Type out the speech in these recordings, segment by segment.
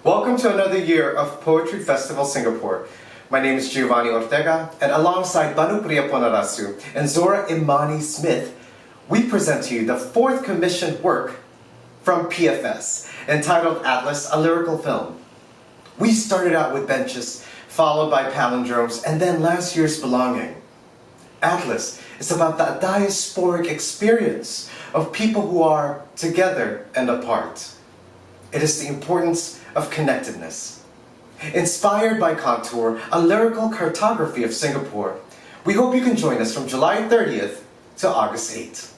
Welcome to another year of Poetry Festival Singapore. My name is Giovanni Ortega, and alongside Banu Priya Ponarasu and Zora Imani Smith, we present to you the fourth commissioned work from PFS, entitled Atlas, a lyrical film. We started out with benches, followed by palindromes, and then last year's belonging. Atlas is about the diasporic experience of people who are together and apart. It is the importance of connectedness. Inspired by Contour, a lyrical cartography of Singapore, we hope you can join us from July 30th to August 8th.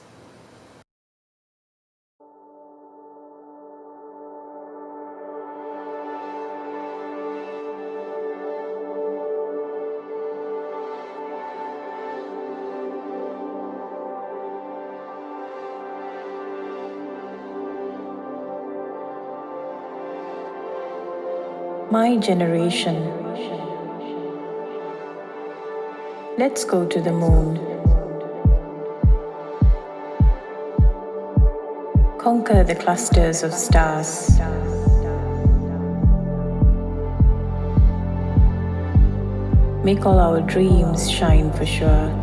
My generation. Let's go to the moon. Conquer the clusters of stars. Make all our dreams shine for sure.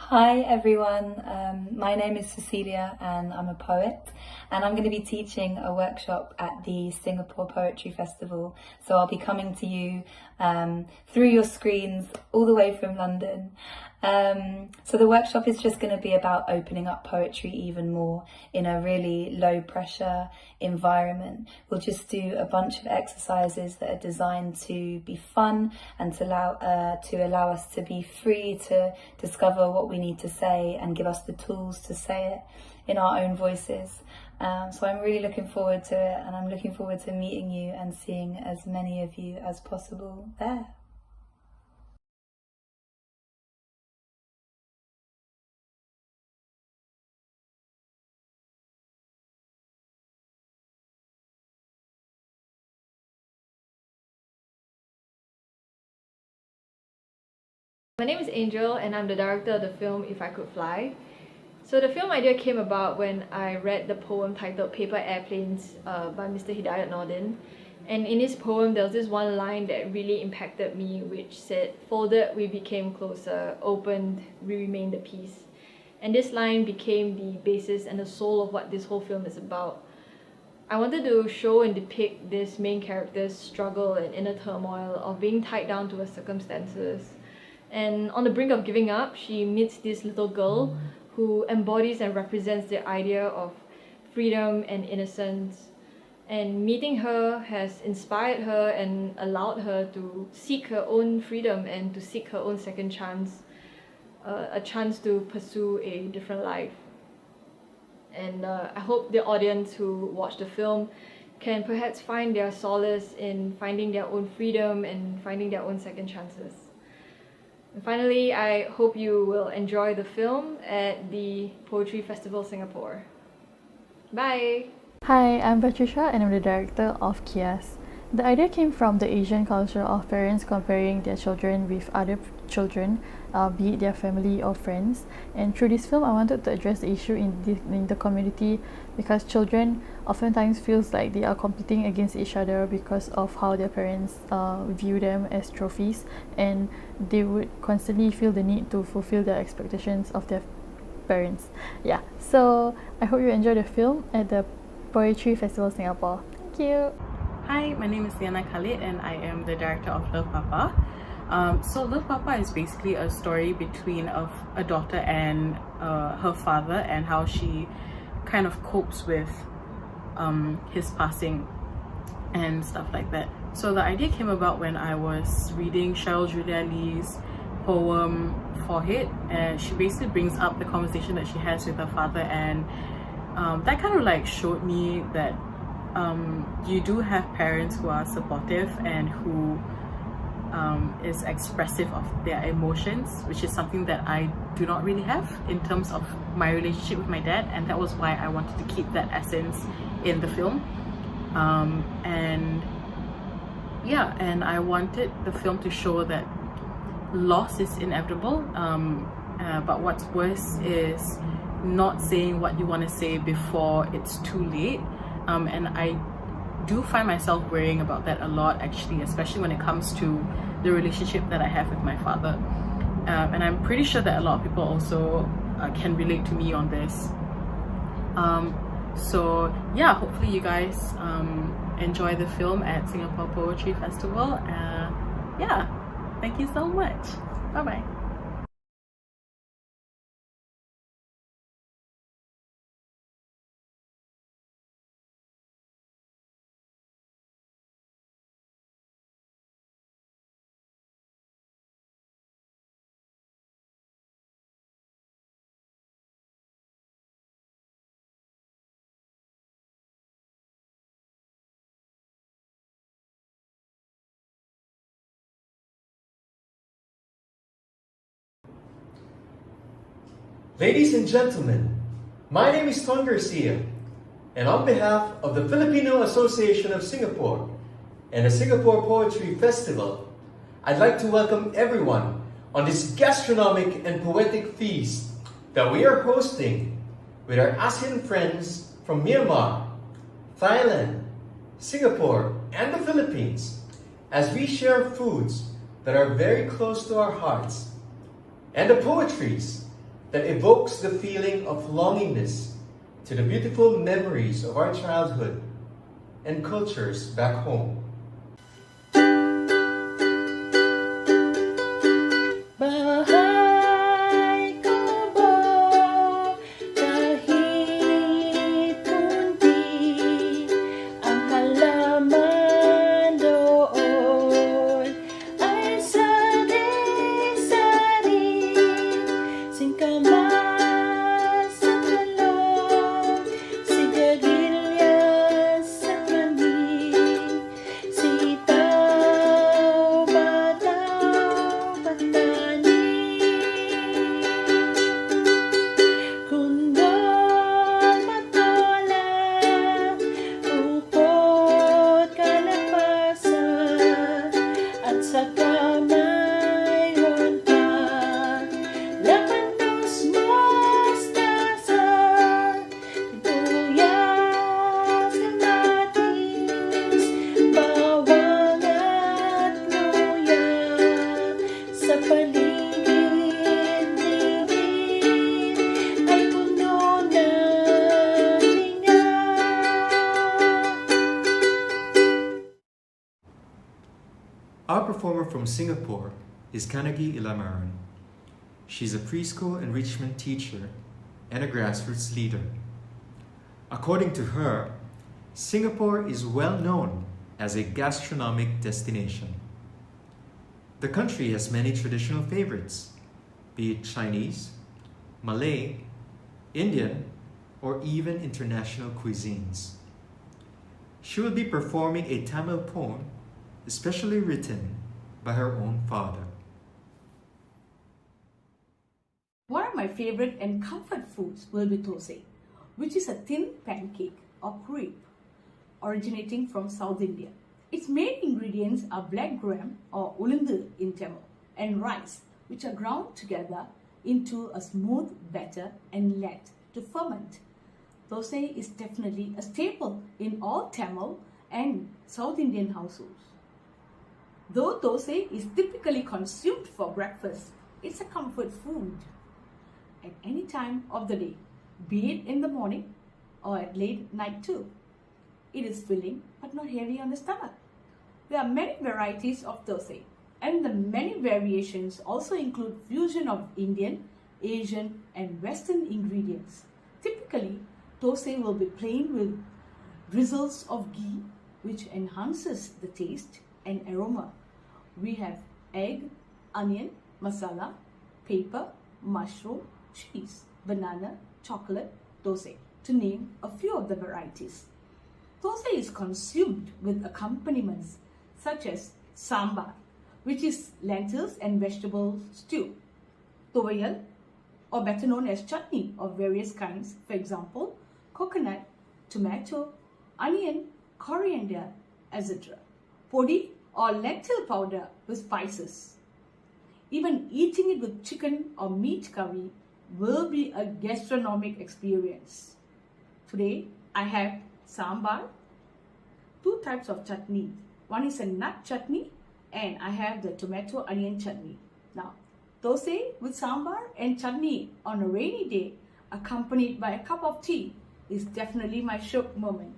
Hi everyone, my name is Cecilia and I'm a poet, and I'm going to be teaching a workshop at the Singapore Poetry Festival. So I'll be coming to you through your screens all the way from London. So the workshop is just going to be about opening up poetry even more in a really low pressure environment. We'll just do a bunch of exercises that are designed to be fun and to allow us to be free to discover what we need to say and give us the tools to say it in our own voices. So I'm really looking forward to it, and I'm looking forward to meeting you and seeing as many of you as possible there. My name is Angel and I'm the director of the film If I Could Fly. So the film idea came about when I read the poem titled Paper Airplanes by Mr. Hidayat Nordin. And in his poem there was this one line that really impacted me, which said, "Folded, we became closer, opened, we remained at peace." And this line became the basis and the soul of what this whole film is about. I wanted to show and depict this main character's struggle and inner turmoil of being tied down to her circumstances. And on the brink of giving up, she meets this little girl who embodies and represents the idea of freedom and innocence. And meeting her has inspired her and allowed her to seek her own freedom and to seek her own second chance, a chance to pursue a different life. And I hope the audience who watch the film can perhaps find their solace in finding their own freedom and finding their own second chances. And finally, I hope you will enjoy the film at the Poetry Festival Singapore. Bye! Hi, I'm Patricia and I'm the director of Kias. The idea came from the Asian culture of parents comparing their children with other children, be it their family or friends. And through this film, I wanted to address the issue in the community, because children oftentimes feels like they are competing against each other because of how their parents view them as trophies, and they would constantly feel the need to fulfill their expectations of their parents. Yeah, so I hope you enjoy the film at the Poetry Festival Singapore. Thank you. Hi, my name is Diana Khalid and I am the director of Love Papa. So Love Papa is basically a story between a daughter and her father, and how she kind of copes with his passing and stuff like that. So the idea came about when I was reading Cheryl Julia Lee's poem Forehead, and she basically brings up the conversation that she has with her father, and that kind of like showed me that you do have parents who are supportive and who is expressive of their emotions, which is something that I do not really have in terms of my relationship with my dad, and that was why I wanted to keep that essence in the film. And I wanted the film to show that loss is inevitable, but what's worse is not saying what you want to say before it's too late. And I do find myself worrying about that a lot, actually, especially when it comes to the relationship that I have with my father. And I'm pretty sure that a lot of people also can relate to me on this. So yeah, hopefully you guys enjoy the film at Singapore Poetry Festival. Yeah, thank you so much. Bye bye. Ladies and gentlemen, my name is Ton Garcia, and on behalf of the Filipino Association of Singapore and the Singapore Poetry Festival, I'd like to welcome everyone on this gastronomic and poetic feast that we are hosting with our ASEAN friends from Myanmar, Thailand, Singapore, and the Philippines, as we share foods that are very close to our hearts and the poetries that evokes the feeling of longingness to the beautiful memories of our childhood and cultures back home. Our performer from Singapore is Kanagi Ilamaran. She's a preschool enrichment teacher and a grassroots leader. According to her, Singapore is well known as a gastronomic destination. The country has many traditional favorites, be it Chinese, Malay, Indian, or even international cuisines. She will be performing a Tamil poem especially written by her own father. One of my favorite and comfort foods will be thosai, which is a thin pancake or crepe originating from South India. Its main ingredients are black gram or ulundu in Tamil and rice, which are ground together into a smooth batter and let to ferment. Thosai is definitely a staple in all Tamil and South Indian households. Though thosai is typically consumed for breakfast, it's a comfort food at any time of the day, be it in the morning or at late night too. It is filling but not heavy on the stomach. There are many varieties of thosai, and the many variations also include fusion of Indian, Asian and Western ingredients. Typically, thosai will be plain with drizzles of ghee, which enhances the taste and aroma. We have egg, onion, masala, pepper, mushroom, cheese, banana, chocolate, thosai, to name a few of the varieties. Thosai is consumed with accompaniments such as sambar, which is lentils and vegetable stew. Toyal, or better known as chutney of various kinds, for example, coconut, tomato, onion, coriander, etc. Podi or lentil powder with spices. Even eating it with chicken or meat curry will be a gastronomic experience. Today, I have sambar, two types of chutney. One is a nut chutney and I have the tomato onion chutney. Now, thosai with sambar and chutney on a rainy day accompanied by a cup of tea is definitely my shuk moment.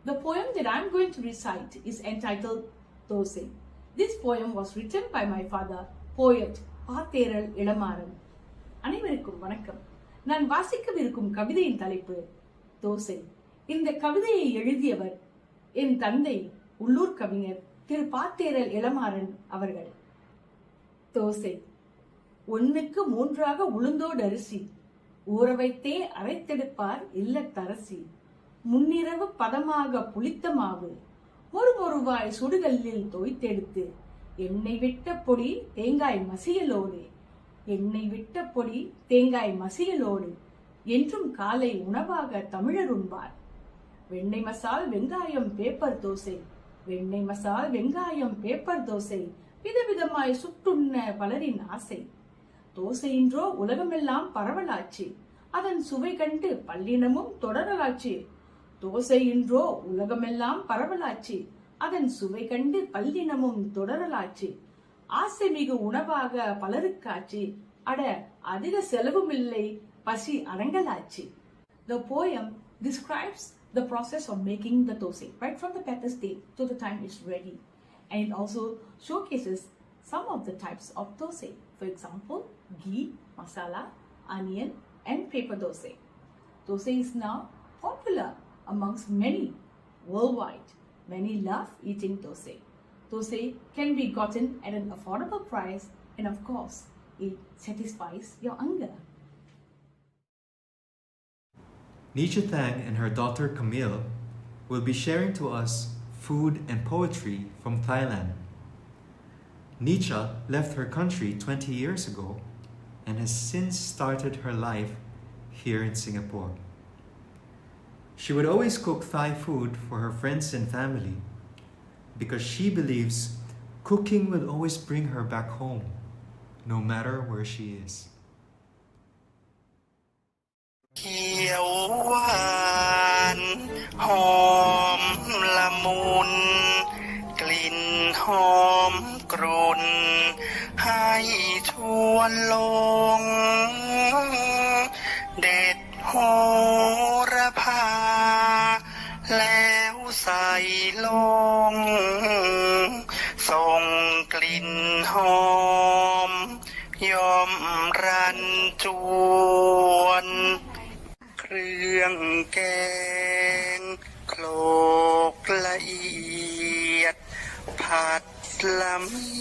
The poem that I'm going to recite is entitled Thosai. This poem was written by my father, poet Patheral Ilamaran. அனைவருக்கும் வணக்கம். நான் வாசிக்கவிருக்கும் கவிதையின் தலைப்பு தோசை. இந்த கவிதையை எழுதியவர் என் தந்தை உள்ளூர் கவிஞர் திரு பாத்தேரல் இளமாறன் அவர்கள். தோசை. 1க்கு 3ஆக உளுந்தோடு அரிசி ஊற வைத்தே அரைத்தெடுப்பார் இல்லத்தரசி. முன்னிரவு பதமாக புளித்த மாவு மொறுமொறுவாய் சுடுகல்லில் தோய்த்தெடுத்து எண்ணெய் விட்ட பொடி தேங்காய் மசியலோடு என்றும் காலை உணவாக தமிழர் உண்பார். வெண்ணெய் மசால் வெங்காயம் பேப்பர் தோசை விதவிதமாய் சுட்டுண்ண பலரின் ஆசை. தோசையின்றோ உலகமெல்லாம் பரவலாச்சு, அதன் சுவை கண்டு பல்லினமும் தொடரலாச்சு. தோசையின்றோ உலகமெல்லாம் பரவலாச்சு, அதன் சுவை கண்டு பல்லினமும் தொடரலாச்சு. ஆசை மிகு உணவாக பலருக்காச்சு, அட அதிக செலவுமில்லை பசி அடங்கலாச்சு. The poem describes the process of making the thosai right from the batter stage to the time it's ready, and it also showcases some of the types of thosai. For example, ghee, masala, onion, and paper thosai. Thosai is now popular amongst many worldwide. Many love eating thosai. Thosai can be gotten at an affordable price, and of course, it satisfies your hunger. Nietzsche Thang and her daughter Camille will be sharing to us food and poetry from Thailand. Nietzsche left her country 20 years ago and has since started her life here in Singapore. She would always cook Thai food for her friends and family because she believes cooking will always bring her back home, no matter where she is. เขียวหวานหอมละมุนกลิ่นหอมกรุ่นให้ชวนลงเด็ดโหระพาแล้วใส่ลงส่งกลิ่นหอมย่อมรันจวนเครื่องแกงโคลกละเอียดผัดละเมี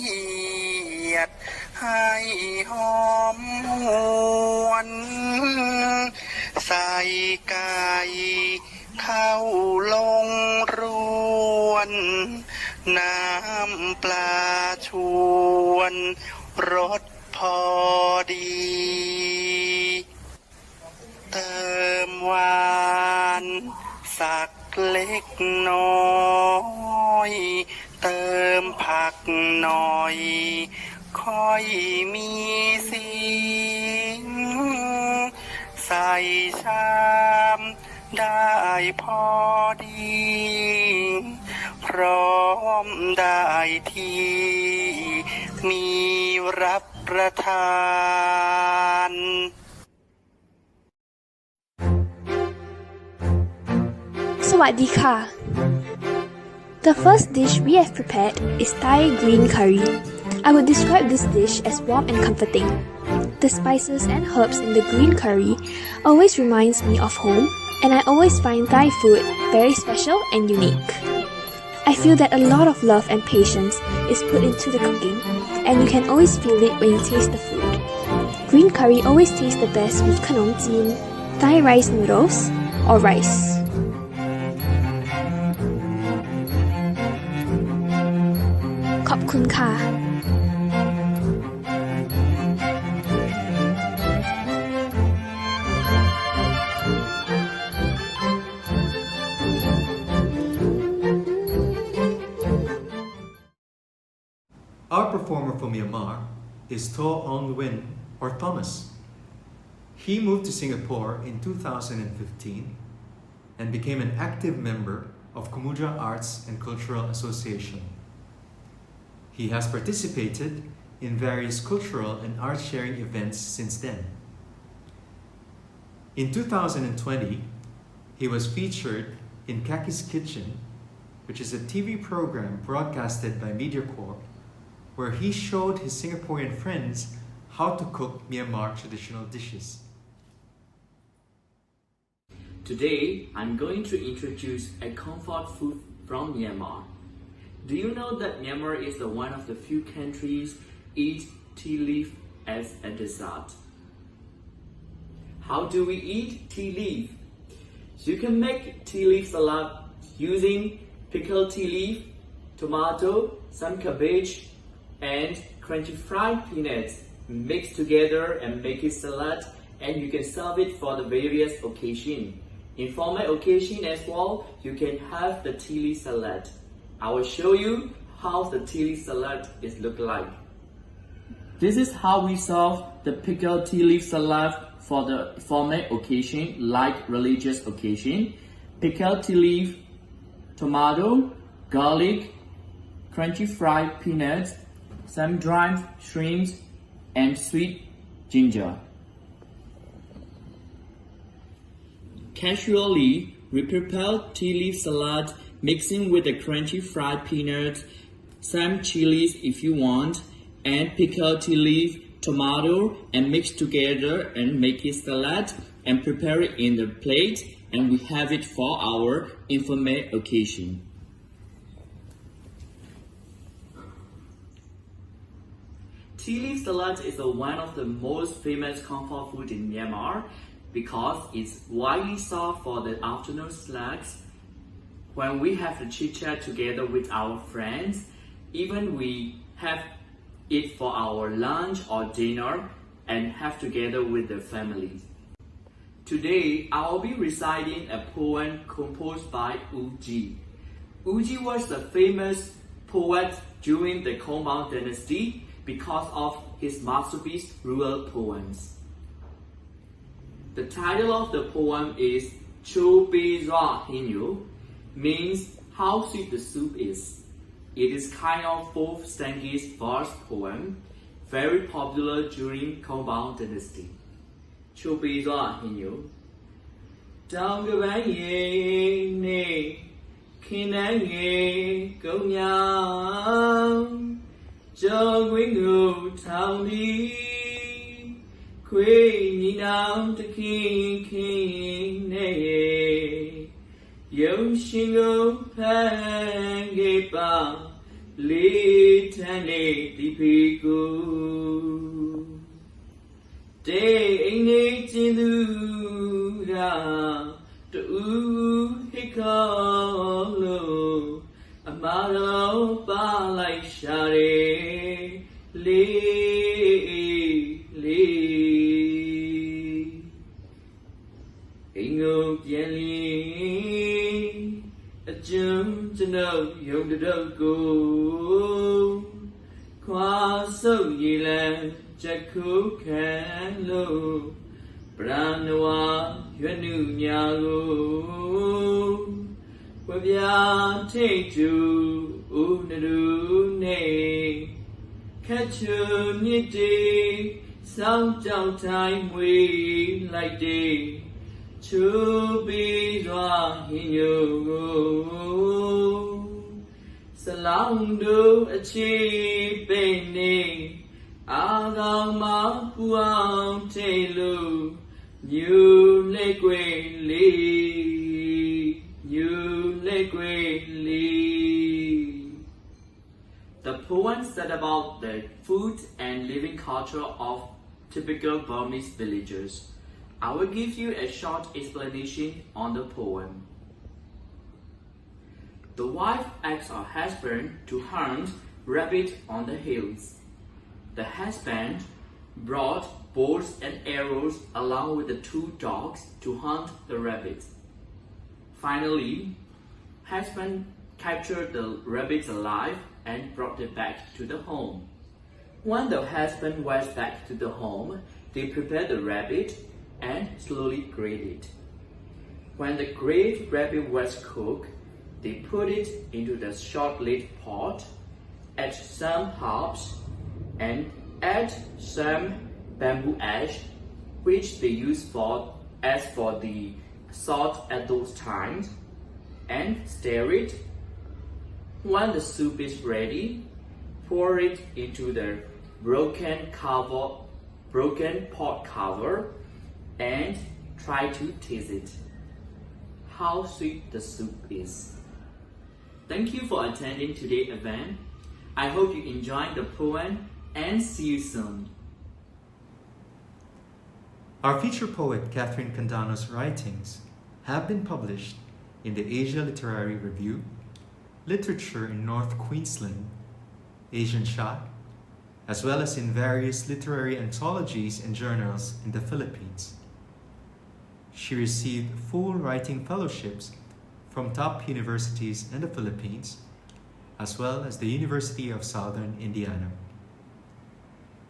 ยดให้หอมหวนใส่ไก่เข้าลงรวนน้ำปลาชวนรสพอดีเติมหวานสักเล็กน้อยเติมผักหน่อยค่อยมีสิ่งใส่ชามได้พอดีพร้อมได้ที่มีรับประทาน Sawadika. The first dish we have prepared is Thai green curry. I would describe this dish as warm and comforting. The spices and herbs in the green curry always reminds me of home, and I always find Thai food very special and unique. I feel that a lot of love and patience is put into the cooking, and you can always feel it when you taste the food. Green curry always tastes the best with khanom jin, Thai rice noodles, or rice. คุณค่ะ Our performer from Myanmar is To Ong Win, or Thomas. He moved to Singapore in 2015 and became an active member of Kumudra Arts and Cultural Association. He has participated in various cultural and art-sharing events since then. In 2020, he was featured in Kaki's Kitchen, which is a TV program broadcasted by MediaCorp, where he showed his Singaporean friends how to cook Myanmar traditional dishes. Today, I'm going to introduce a comfort food from Myanmar. Do you know that Myanmar is one of the few countries eat tea leaf as a dessert? How do we eat tea leaf? You can make tea leaf salad using pickled tea leaf, tomato, some cabbage, and crunchy fried peanuts. Mix together and make it salad, and you can serve it for the various occasions. In formal occasion as well, you can have the tea leaf salad. I will show you how the tea leaf salad is look like. This is how we serve the pickled tea leaf salad for the formal occasion like religious occasion. Pickled tea leaf, tomato, garlic, crunchy fried peanuts, some dried shrimps, and sweet ginger. Casually, we prepare tea leaf salad mixing with the crunchy fried peanuts, some chilies if you want, and pickled tea leaf, tomato, and mix together and make it salad and prepare it in the plate, and we have it for our informal occasion. Tea leaf salad is one of the most famous comfort food in Myanmar because it's widely served for the afternoon snacks. When we have the chit-chat together with our friends, even we have it for our lunch or dinner and have together with the families. Today, I will be reciting a poem composed by Uji. Uji was the famous poet during the Komang dynasty because of his masterpiece rural poems. The title of the poem is Cho Pe Ra Hinyu, means how sweet the soup is. It is kind of 4 stanzas verse poem, very popular during Komang dynasty. Cho Pe Ra Hinyu. Dang Gaban Ye Ne Kinan Ye Go Nyang Cho Wingu Tao Li Queen Ni Nam to King Ne Yong Shingo Pan Ge Ba Li Tane Di Piku Day Ine Jilu Da Du Hikalo Amaro Ba Lai Share Li Ingo Pianli A Jum to know Yong the Dogo Kwa So Yilan Jaku Kan Lo Branawa Yanu Nyago Wabya Take to Unadu Ne Catch you Niddy Sound down time we like day To be Ra Hinyo Salang do achieve Bene Agama Puang Telu New Leque Lee New Leque Lee. The poem said about the food and living culture of typical Burmese villagers. I will give you a short explanation on the poem. The wife asks her husband to hunt rabbit on the hills. The husband brought bows and arrows along with the two dogs to hunt the rabbits. Finally, husband captured the rabbits alive and brought it back to the home. When the husband was back to the home, they prepared the rabbit and slowly grilled it. When the grilled rabbit was cooked, they put it into the short-lit pot, add some herbs, and add some bamboo ash, which they use as for the salt at those times, and stir it. When the soup is ready, pour it into the broken pot cover and try to taste it. How sweet the soup is. Thank you for attending today's event. I hope you enjoyed the poem and see you soon. Our featured poet Catherine Candano's writings have been published in the Asia Literary Review, Literature in North Queensland, Asian Shot, as well as in various literary anthologies and journals in the Philippines. She received full writing fellowships from top universities in the Philippines, as well as the University of Southern Indiana.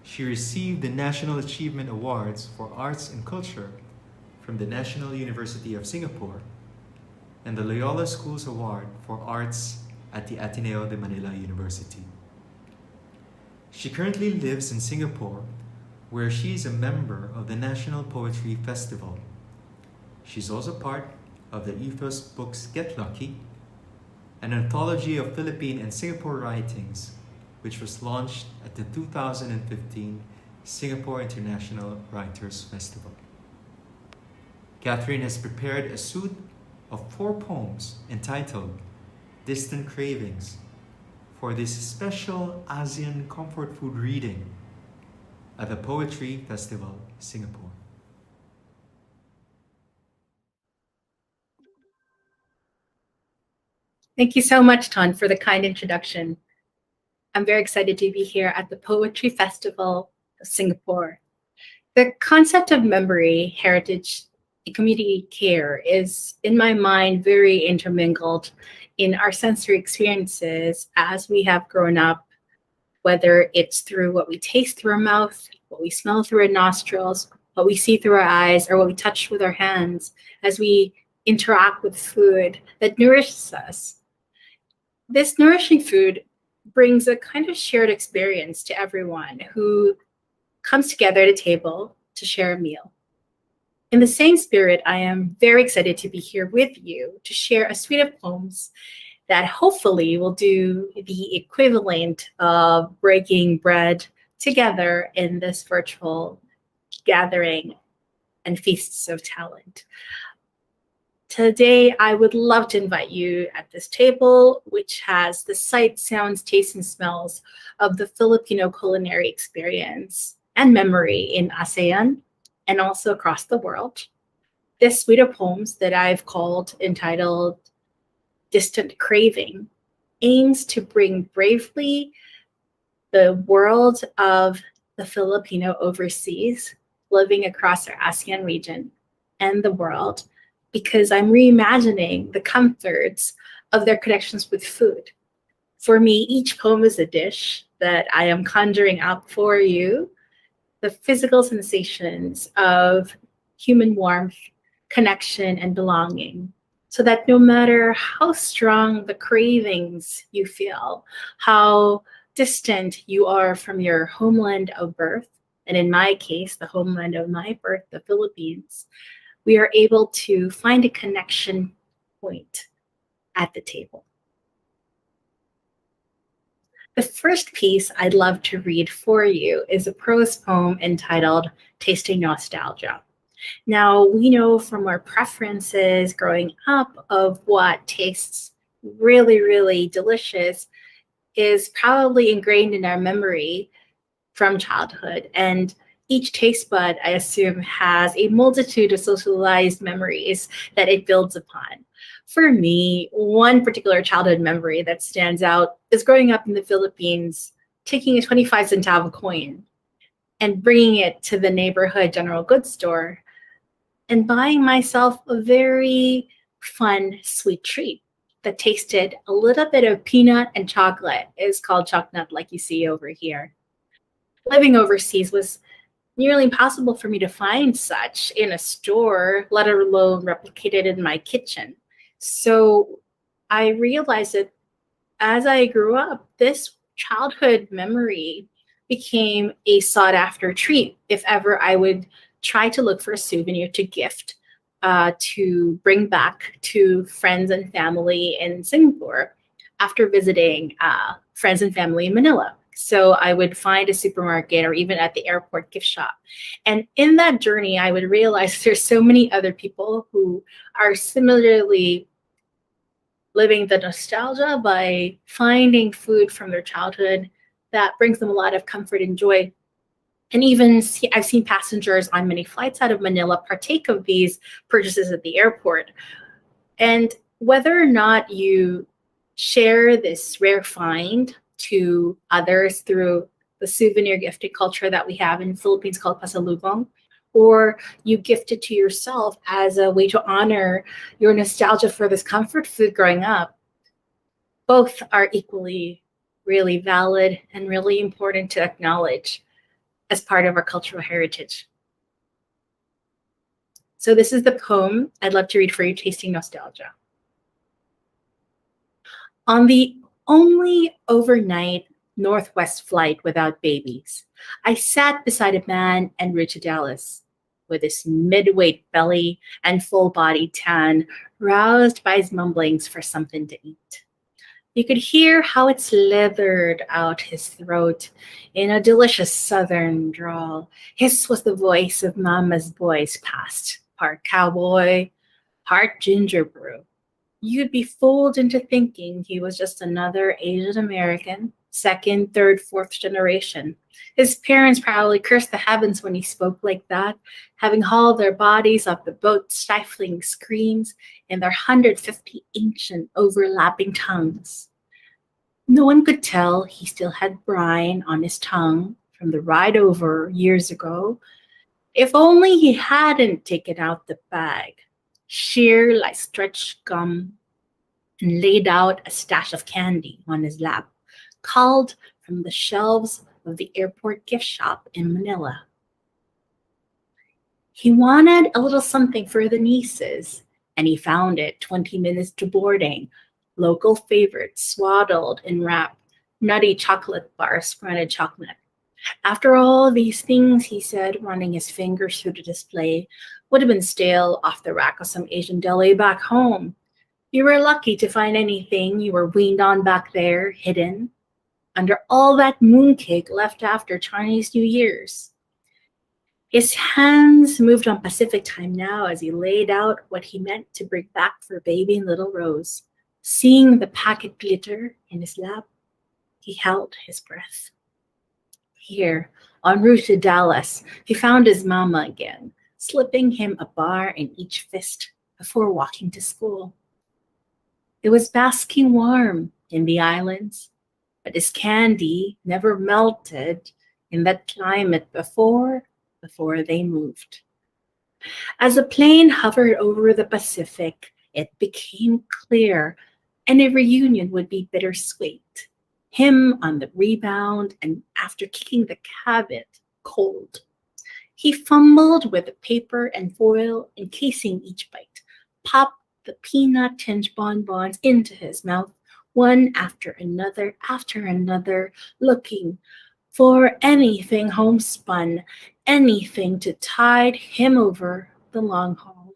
She received the National Achievement Awards for Arts and Culture from the National University of Singapore and the Loyola Schools Award for Arts at the Ateneo de Manila University. She currently lives in Singapore, where she is a member of the National Poetry Festival. She's also part of the Ethos Books Get Lucky, an anthology of Philippine and Singapore writings, which was launched at the 2015 Singapore International Writers Festival. Catherine has prepared a suite of 4 poems entitled Distant Cravings for this special ASEAN comfort food reading at the Poetry Festival, Singapore. Thank you so much, Ton, for the kind introduction. I'm very excited to be here at the Poetry Festival of Singapore. The concept of memory, heritage, and community care is, in my mind, very intermingled in our sensory experiences as we have grown up, whether it's through what we taste through our mouth, what we smell through our nostrils, what we see through our eyes, or what we touch with our hands as we interact with food that nourishes us. This nourishing food brings a kind of shared experience to everyone who comes together at a table to share a meal. In the same spirit, I am very excited to be here with you to share a suite of poems that hopefully will do the equivalent of breaking bread together in this virtual gathering and feasts of talent. Today, I would love to invite you at this table, which has the sights, sounds, tastes, and smells of the Filipino culinary experience and memory in ASEAN and also across the world. This suite of poems that I've entitled Distant Craving aims to bring bravely the world of the Filipino overseas, living across our ASEAN region and the world, because I'm reimagining the comforts of their connections with food. For me, each poem is a dish that I am conjuring up for you, the physical sensations of human warmth, connection, and belonging, so that no matter how strong the cravings you feel, how distant you are from your homeland of birth, and in my case, the homeland of my birth, the Philippines, we are able to find a connection point at the table. The first piece I'd love to read for you is a prose poem entitled Tasting Nostalgia. Now, we know from our preferences growing up of what tastes really, really delicious is probably ingrained in our memory from childhood. And each taste bud, I assume, has a multitude of socialized memories that it builds upon. For me, one particular childhood memory that stands out is growing up in the Philippines, taking a 25 centavo coin and bringing it to the neighborhood general goods store and buying myself a very fun sweet treat that tasted a little bit of peanut and chocolate. It's called chocolate, like you see over here. Living overseas was nearly impossible for me to find such in a store, let alone replicated in my kitchen. So I realized that as I grew up, this childhood memory became a sought after treat if ever I would try to look for a souvenir to gift, to bring back to friends and family in Singapore after visiting friends and family in Manila. So I would find a supermarket or even at the airport gift shop. And in that journey, I would realize there's so many other people who are similarly living the nostalgia by finding food from their childhood that brings them a lot of comfort and joy. And even I've seen passengers on many flights out of Manila partake of these purchases at the airport. And whether or not you share this rare find to others through the souvenir gifting culture that we have in the Philippines called pasalubong, or you gift it to yourself as a way to honor your nostalgia for this comfort food growing up, both are equally really valid and really important to acknowledge as part of our cultural heritage. So this is the poem I'd love to read for you, Tasting Nostalgia. On the only overnight Northwest flight without babies, I sat beside a man en route to Dallas with his mid-weight belly and full-body tan, roused by his mumblings for something to eat. You could hear how it slithered out his throat in a delicious southern drawl. His was the voice of Mama's boys past, part cowboy, part ginger brew. You'd be fooled into thinking he was just another Asian American, second, third, fourth generation. His parents probably cursed the heavens when he spoke like that, having hauled their bodies off the boat's stifling screams in their 150 ancient overlapping tongues. No one could tell he still had brine on his tongue from the ride over years ago. If only he hadn't taken out the bag, sheer like stretched gum, and laid out a stash of candy on his lap, culled from the shelves of the airport gift shop in Manila. He wanted a little something for the nieces, and he found it 20 minutes to boarding. Local favorite, swaddled in wrap, nutty chocolate bar, spreaded chocolate. After all these things, he said, running his fingers through the display, would have been stale off the rack of some Asian deli back home. You were lucky to find anything you were weaned on back there, hidden, under all that mooncake left after Chinese New Year's. His hands moved on Pacific time now as he laid out what he meant to bring back for baby and little Rose. Seeing the packet glitter in his lap, he held his breath. Here, en route to Dallas, he found his mama again, slipping him a bar in each fist before walking to school. It was basking warm in the islands, but his candy never melted in that climate before they moved. As the plane hovered over the Pacific, it became clear any reunion would be bittersweet. Him on the rebound and after kicking the cabin cold. He fumbled with the paper and foil encasing each bite, popped the peanut-tinged bonbons into his mouth, one after another, looking for anything homespun, anything to tide him over the long haul.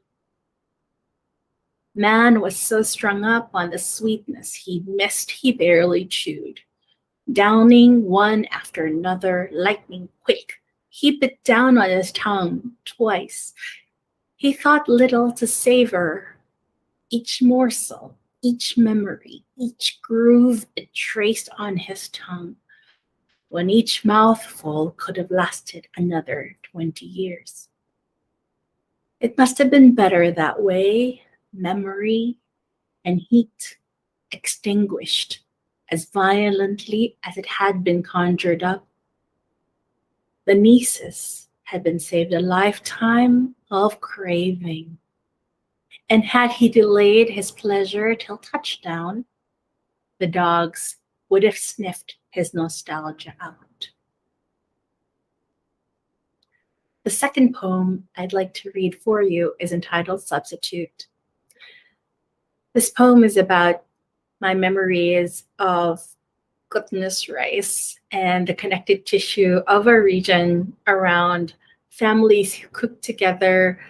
Man was so strung up on the sweetness he missed he barely chewed. Downing one after another, lightning quick, he bit down on his tongue twice. He thought little to savor each morsel, each memory, each groove it traced on his tongue, when each mouthful could have lasted another 20 years. It must have been better that way, memory, and heat extinguished as violently as it had been conjured up. The nieces had been saved a lifetime of craving. And had he delayed his pleasure till touchdown, the dogs would have sniffed his nostalgia out. The second poem I'd like to read for you is entitled Substitute. This poem is about my memories of glutinous rice and the connective tissue of our region around families who cook together,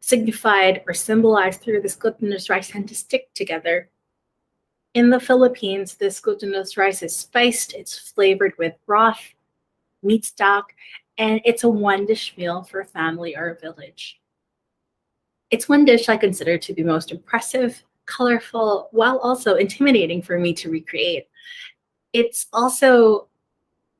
signified or symbolized through this glutinous rice, and to stick together. In the Philippines, this glutinous rice is spiced, it's flavored with broth, meat stock, and it's a one-dish meal for a family or a village. It's one dish I consider to be most impressive, colorful, while also intimidating for me to recreate. It's also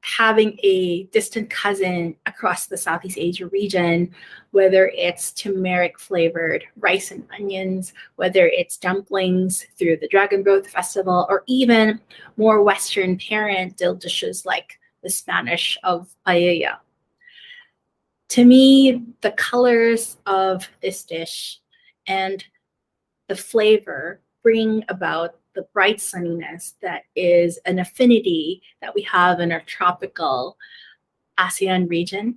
having a distant cousin across the Southeast Asia region, whether it's turmeric flavored rice and onions, whether it's dumplings through the Dragon Boat Festival, or even more Western parent dishes like the Spanish of paella. To me, the colors of this dish and the flavor bring about the bright sunniness that is an affinity that we have in our tropical ASEAN region.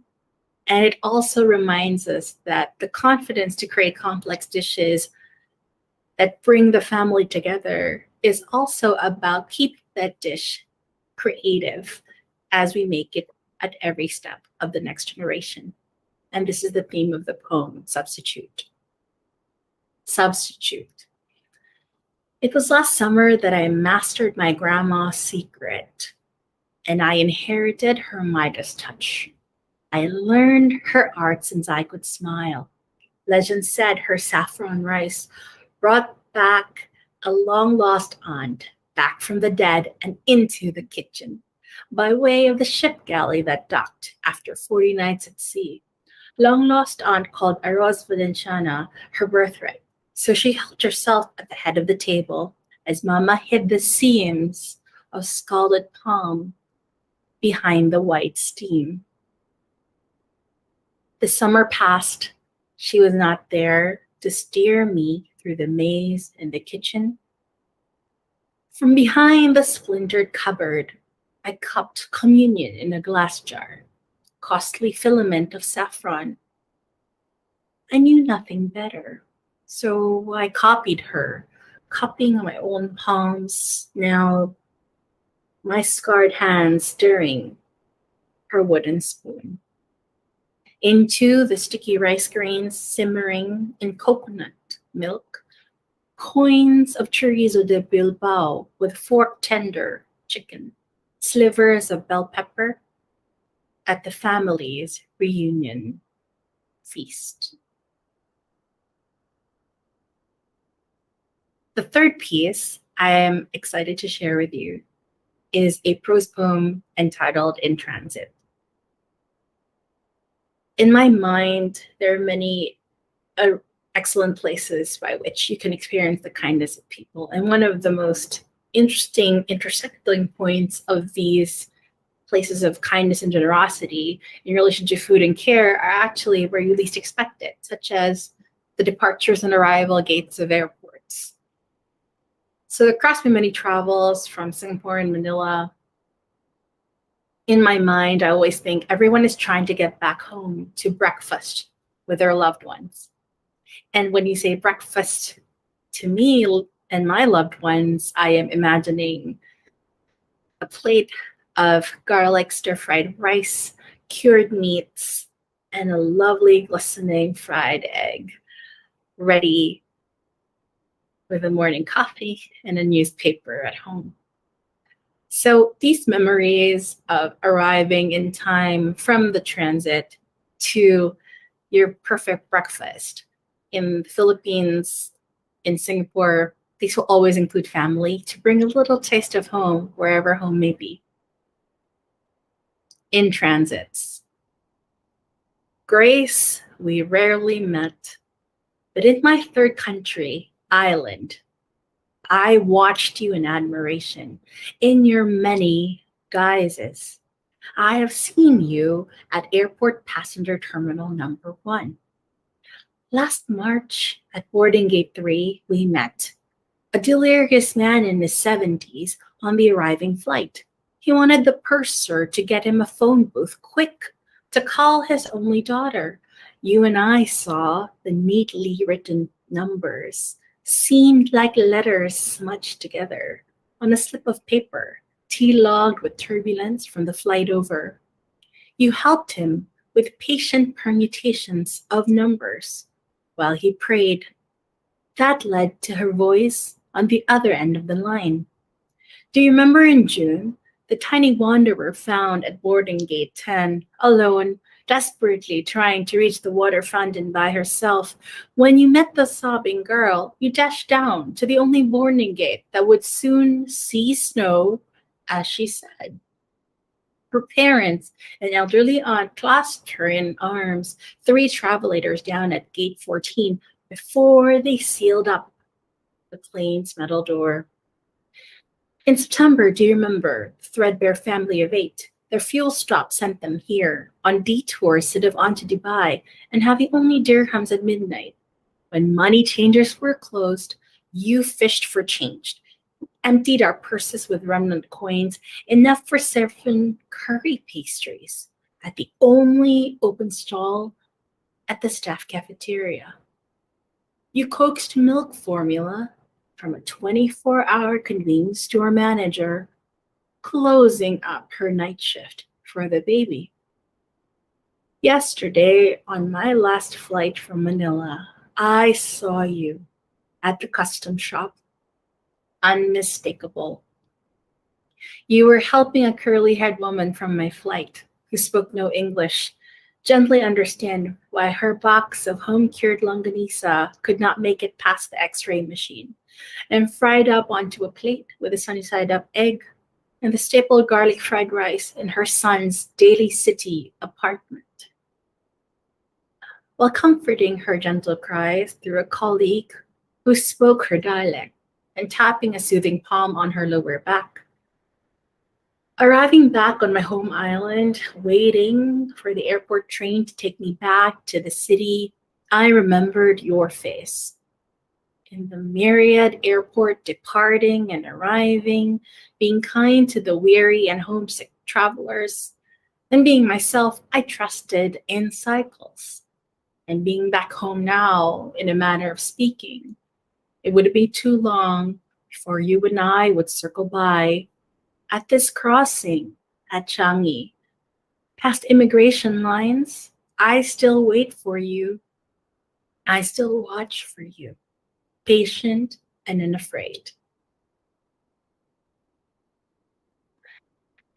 And it also reminds us that the confidence to create complex dishes that bring the family together is also about keeping that dish creative as we make it at every step of the next generation. And this is the theme of the poem, Substitute. Substitute. It was last summer that I mastered my grandma's secret, and I inherited her Midas touch. I learned her art since I could smile. Legend said her saffron rice brought back a long-lost aunt back from the dead and into the kitchen by way of the ship galley that docked after 40 nights at sea. Long-lost aunt called Arroz Valenciana her birthright. So she held herself at the head of the table as Mama hid the seams of scalded palm behind the white steam. The summer passed. She was not there to steer me through the maze in the kitchen. From behind the splintered cupboard, I cupped communion in a glass jar, costly filament of saffron. I knew nothing better. So I copied her, cupping my own palms, now my scarred hands stirring her wooden spoon. Into the sticky rice grains simmering in coconut milk, coins of chorizo de Bilbao with fork tender chicken, slivers of bell pepper at the family's reunion feast. The third piece I am excited to share with you is a prose poem entitled In Transit. In my mind, there are many excellent places by which you can experience the kindness of people. And one of the most interesting intersecting points of these places of kindness and generosity in relation to food and care are actually where you least expect it, such as the departures and arrival gates of airports. So across my many travels from Singapore and Manila, in my mind, I always think everyone is trying to get back home to breakfast with their loved ones. And when you say breakfast to me and my loved ones, I am imagining a plate of garlic stir-fried rice, cured meats, and a lovely glistening fried egg, ready with a morning coffee and a newspaper at home. So these memories of arriving in time from the transit to your perfect breakfast in the Philippines, in Singapore, these will always include family to bring a little taste of home wherever home may be. In transits. Grace, we rarely met, but in my third country, Ireland, I watched you in admiration, in your many guises. I have seen you at Airport Passenger Terminal number 1. Last March at boarding gate 3, we met. A delirious man in his 70s on the arriving flight. He wanted the purser to get him a phone booth quick to call his only daughter. You and I saw the neatly written numbers, seemed like letters smudged together on a slip of paper, T-logged with turbulence from the flight over. You helped him with patient permutations of numbers while he prayed. That led to her voice on the other end of the line. Do you remember in June, the tiny wanderer found at boarding gate 10, alone, desperately trying to reach the water fountain by herself? When you met the sobbing girl, you dashed down to the only boarding gate that would soon see snow, as she said. Her parents, an elderly aunt, clasped her in arms, 3 travelators down at gate 14 before they sealed up the plane's metal door. In September, do you remember the threadbare family of 8? Their fuel stop sent them here, on detours to live on to Dubai, and having only dirhams at midnight. When money changers were closed, you fished for change, emptied our purses with remnant coins, enough for 7 curry pastries, at the only open stall at the staff cafeteria. You coaxed milk formula from a 24-hour convenience store manager, closing up her night shift for the baby. Yesterday, on my last flight from Manila, I saw you at the custom shop. Unmistakable. You were helping a curly-haired woman from my flight who spoke no English gently understand why her box of home-cured longanisa could not make it past the X-ray machine, and fried up onto a plate with a sunny-side-up egg and the staple garlic fried rice in her son's Daly City apartment. While comforting her gentle cries through a colleague who spoke her dialect and tapping a soothing palm on her lower back. Arriving back on my home island, waiting for the airport train to take me back to the city, I remembered your face. In the myriad airport departing and arriving, being kind to the weary and homesick travelers, and being myself, I trusted in cycles. And being back home now, in a manner of speaking, it wouldn't be too long before you and I would circle by at this crossing at Changi. Past immigration lines, I still wait for you. I still watch for you, patient and unafraid.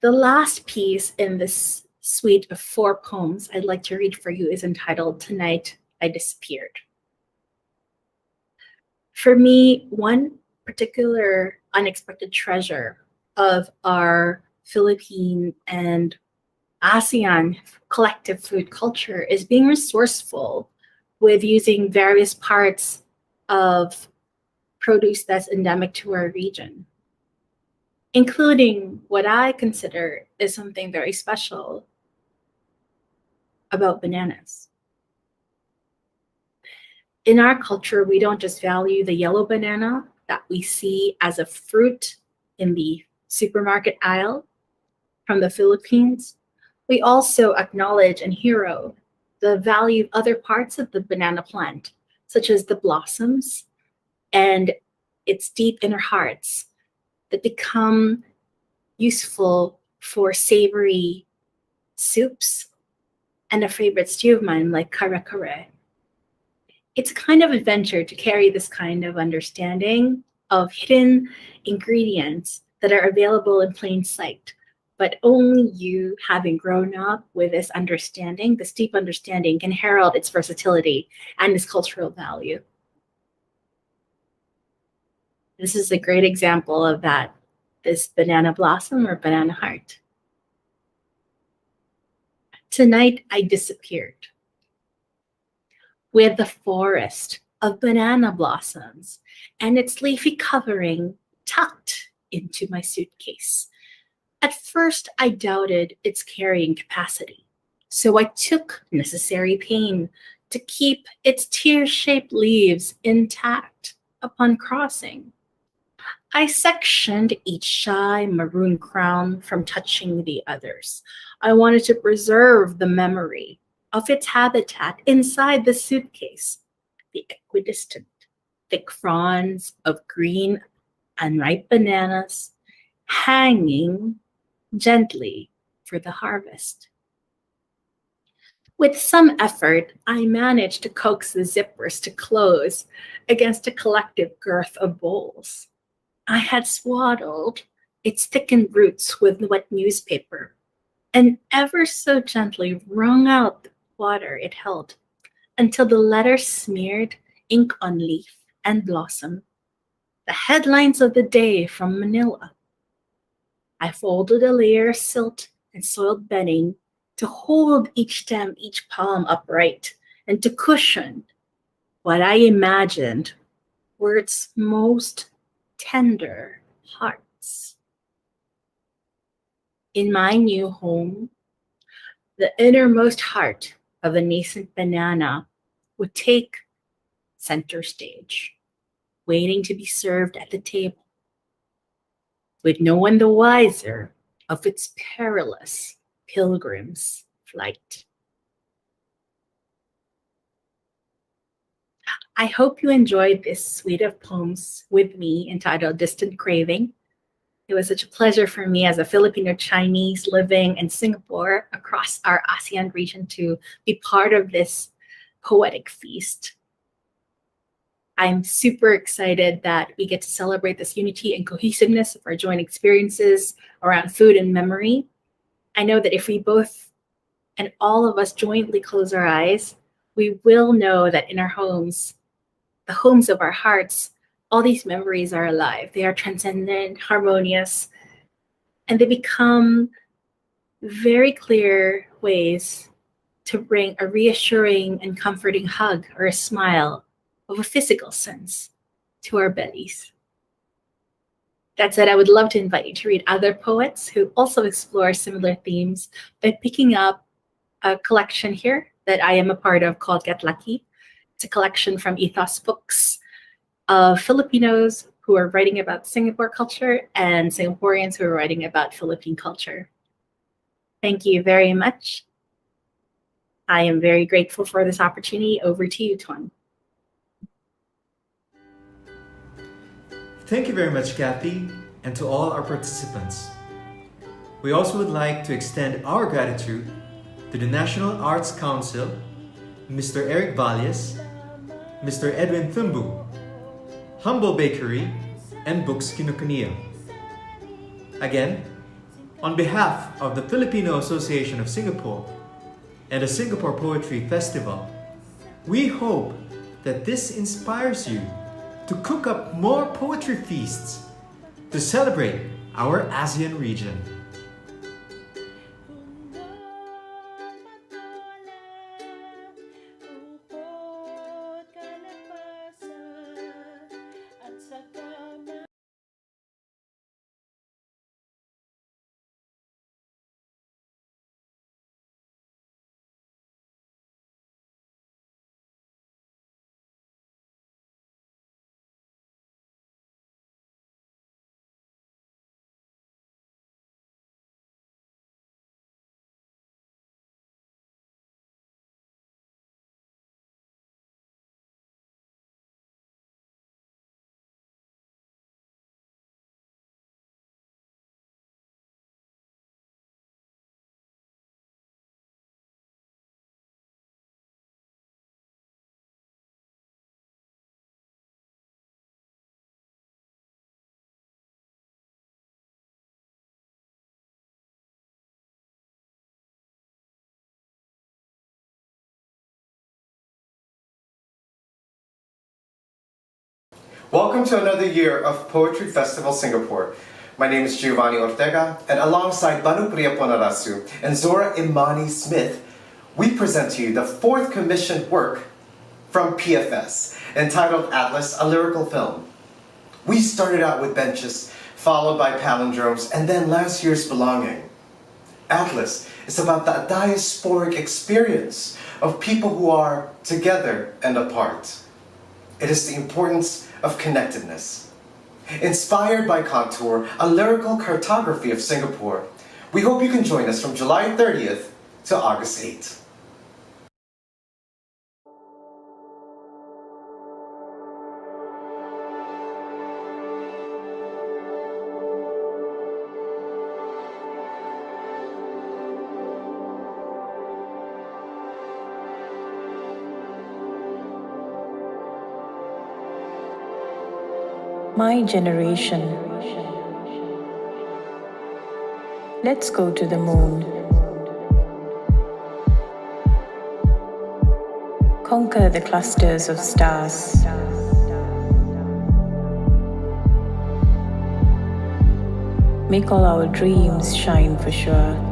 The last piece in this suite of 4 poems I'd like to read for you is entitled Tonight I Disappeared. For me, one particular unexpected treasure of our Philippine and ASEAN collective food culture is being resourceful with using various parts of produce that's endemic to our region, including what I consider is something very special about bananas. In our culture, we don't just value the yellow banana that we see as a fruit in the supermarket aisle from the Philippines. We also acknowledge and hero the value of other parts of the banana plant, such as the blossoms and its deep inner hearts that become useful for savory soups and a favorite stew of mine like kare-kare. It's a kind of adventure to carry this kind of understanding of hidden ingredients that are available in plain sight, but only you, having grown up with this understanding, this deep understanding, can herald its versatility and its cultural value. This is a great example of that, this banana blossom or banana heart. Tonight I disappeared. With the forest of banana blossoms and its leafy covering tucked into my suitcase. At first, I doubted its carrying capacity, so I took necessary pain to keep its tear-shaped leaves intact upon crossing. I sectioned each shy maroon crown from touching the others. I wanted to preserve the memory of its habitat inside the suitcase, the equidistant, thick fronds of green unripe bananas hanging gently for the harvest. With some effort, I managed to coax the zippers to close against a collective girth of bowls. I had swaddled its thickened roots with wet newspaper and ever so gently wrung out the water it held until the letters smeared ink on leaf and blossom, the headlines of the day from Manila. I folded a layer of silt and soiled bedding to hold each stem, each palm upright, and to cushion what I imagined were its most tender hearts. In my new home, the innermost heart of a nascent banana would take center stage, waiting to be served at the table, with no one the wiser of its perilous pilgrim's flight. I hope you enjoyed this suite of poems with me entitled Distant Craving. It was such a pleasure for me as a Filipino Chinese living in Singapore across our ASEAN region to be part of this poetic feast. I'm super excited that we get to celebrate this unity and cohesiveness of our joint experiences around food and memory. I know that if we both and all of us jointly close our eyes, we will know that in our homes, the homes of our hearts, all these memories are alive. They are transcendent, harmonious, and they become very clear ways to bring a reassuring and comforting hug or a smile of a physical sense to our bellies. That said, I would love to invite you to read other poets who also explore similar themes by picking up a collection here that I am a part of called Get Lucky. It's a collection from Ethos Books of Filipinos who are writing about Singapore culture and Singaporeans who are writing about Philippine culture. Thank you very much. I am very grateful for this opportunity. Over to you, Ton. Thank you very much, Kathy, and to all our participants. We also would like to extend our gratitude to the National Arts Council, Mr. Eric Valles, Mr. Edwin Thumbu, Humble Bakery, and Books Kinokuniya. Again, on behalf of the Filipino Association of Singapore and the Singapore Poetry Festival, we hope that this inspires you to cook up more poetry feasts to celebrate our ASEAN region. Welcome to another year of Poetry Festival Singapore. My name is Giovanni Ortega, and alongside Banu Priyaponarasu and Zora Imani Smith, we present to you the fourth commissioned work from PFS, entitled Atlas, a lyrical film. We started out with benches, followed by palindromes, and then last year's belonging. Atlas is about the diasporic experience of people who are together and apart. It is the importance of connectedness. Inspired by Contour, a lyrical cartography of Singapore, we hope you can join us from July 30th to August 8th. My generation. Let's go to the moon. Conquer the clusters of stars. Make all our dreams shine for sure.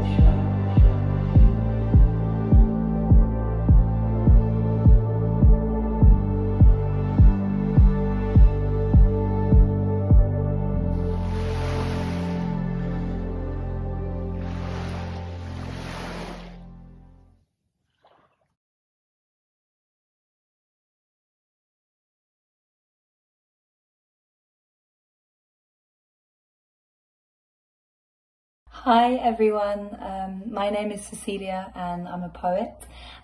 Hi everyone, my name is Cecilia and I'm a poet,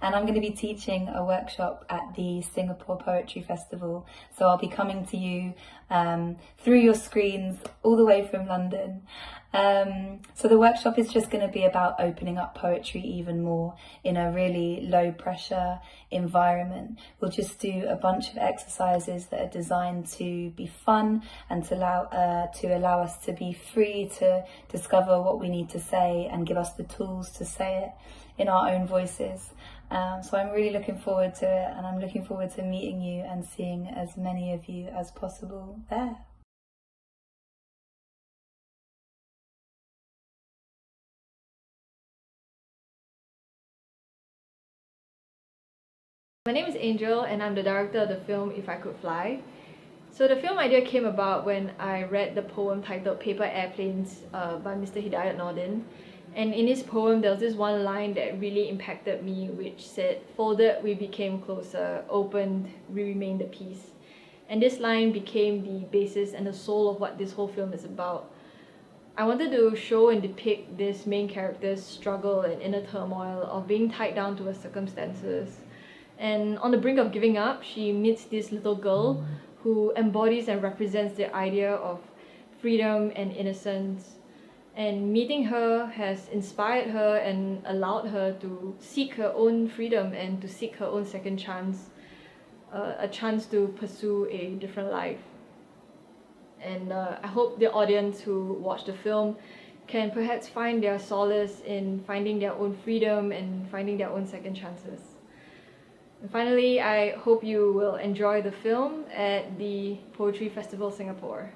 and I'm going to be teaching a workshop at the Singapore Poetry Festival. So I'll be coming to you through your screens all the way from London. So the workshop is just going to be about opening up poetry even more in a really low pressure environment. We'll just do a bunch of exercises that are designed to be fun and to allow us to be free to discover what we need to say and give us the tools to say it in our own voices. So I'm really looking forward to it, and I'm looking forward to meeting you and seeing as many of you as possible there. My name is Angel and I'm the director of the film If I Could Fly. So the film idea came about when I read the poem titled Paper Airplanes by Mr. Hidayat Nordin. And in his poem there was this one line that really impacted me, which said, "Folded, we became closer, opened, we remained at peace." And this line became the basis and the soul of what this whole film is about. I wanted to show and depict this main character's struggle and inner turmoil of being tied down to her circumstances. And on the brink of giving up, she meets this little girl who embodies and represents the idea of freedom and innocence. And meeting her has inspired her and allowed her to seek her own freedom and to seek her own second chance, a chance to pursue a different life. And I hope the audience who watch the film can perhaps find their solace in finding their own freedom and finding their own second chances. And finally, I hope you will enjoy the film at the Poetry Festival Singapore.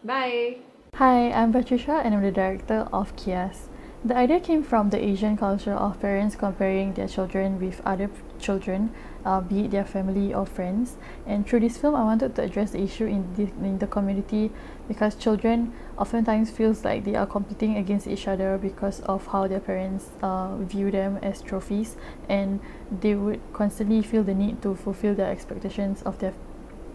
Bye! Hi, I'm Patricia and I'm the director of KIAS. The idea came from the Asian culture of parents comparing their children with other children, be it their family or friends. And through this film, I wanted to address the issue in the community, because children oftentimes feels like they are competing against each other because of how their parents view them as trophies, and they would constantly feel the need to fulfill their expectations of their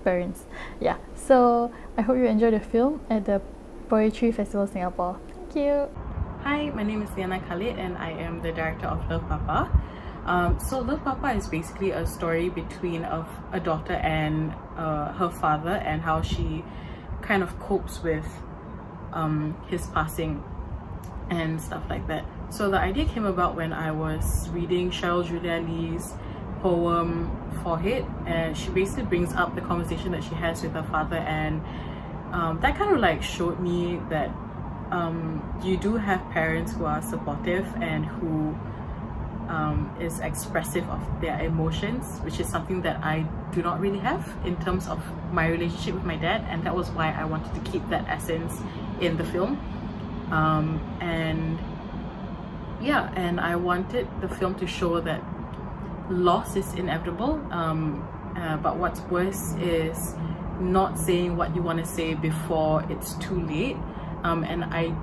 parents. Yeah, so I hope you enjoy the film at the Poetry Festival Singapore. Thank you. Hi, my name is Diana Khalid and I am the director of Love Papa. So Love Papa is basically a story between a daughter and her father, and how she kind of copes with his passing and stuff like that. So the idea came about when I was reading Cheryl Julia Lee's poem Forehead, and she basically brings up the conversation that she has with her father, and that kind of like showed me that you do have parents who are supportive and who is expressive of their emotions, which is something that I do not really have in terms of my relationship with my dad, and that was why I wanted to keep that essence in the film. And I wanted the film to show that loss is inevitable, but what's worse is not saying what you want to say before it's too late. And I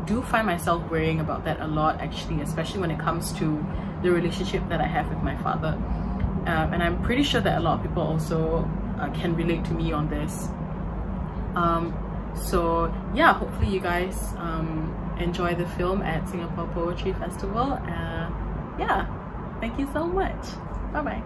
do find myself worrying about that a lot, actually, especially when it comes to the relationship that I have with my father. And I'm pretty sure that a lot of people also can relate to me on this. So yeah, hopefully you guys enjoy the film at Singapore Poetry Festival. Yeah, thank you so much. Bye bye.